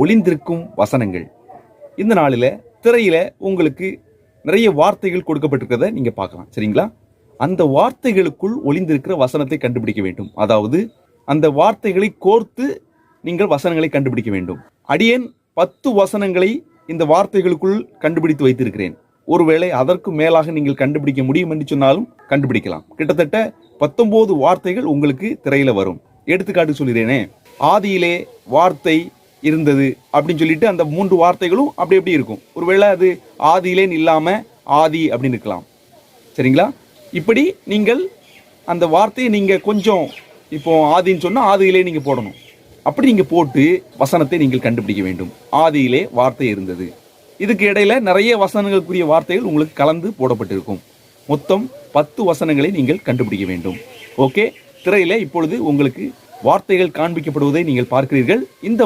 ஒளிந்திருக்கும் வசனங்கள். இந்த நாளில் திரையில உங்களுக்கு நிறைய வார்த்தைகள் கொடுக்கப்பட்டிருக்கிறத நீங்க பார்க்கலாம். சரிங்களா? அந்த வார்த்தைகளுக்குள் ஒளிந்திருக்கிற வசனத்தை கண்டுபிடிக்க வேண்டும். அதாவது அந்த வார்த்தைகளை கோர்த்து நீங்கள் வசனங்களை கண்டுபிடிக்க வேண்டும். அடியேன் 10 வசனங்களை இந்த வார்த்தைகளுக்குள் கண்டுபிடித்து வைத்திருக்கிறேன். ஒருவேளை அதற்கு மேலாக நீங்கள் கண்டுபிடிக்க முடியும் என்று சொன்னாலும் கண்டுபிடிக்கலாம். கிட்டத்தட்ட 19 வார்த்தைகள் உங்களுக்கு திரையில வரும். எடுத்துக்காட்டு சொல்கிறேனே, ஆதியிலே வார்த்தை இருந்தது அப்படின்னு சொல்லிட்டு அந்த 3 வார்த்தைகளும் அப்படி எப்படி இருக்கும். ஒருவேளை அது ஆதியிலேன்னு இல்லாம ஆதி அப்படின்னு இருக்கலாம். சரிங்களா? இப்படி நீங்கள் அந்த வார்த்தையை நீங்க கொஞ்சம் இப்போ ஆதின்னு சொன்னா ஆதியிலே நீங்க போடணும். அப்படி நீங்க போட்டு வசனத்தை நீங்கள் கண்டுபிடிக்க வேண்டும். ஆதியிலே வார்த்தை இருந்தது. இதுக்கு இடையில நிறைய வசனங்களுக்குரிய வார்த்தைகள் உங்களுக்கு கலந்து போடப்பட்டிருக்கும். மொத்தம் 10 வசனங்களை நீங்கள் கண்டுபிடிக்க வேண்டும். ஓகே, திரையில இப்பொழுது உங்களுக்கு வார்த்தைகள் காண்பிக்கப்படுவதை நீங்கள் பார்க்கிறீர்கள். இந்த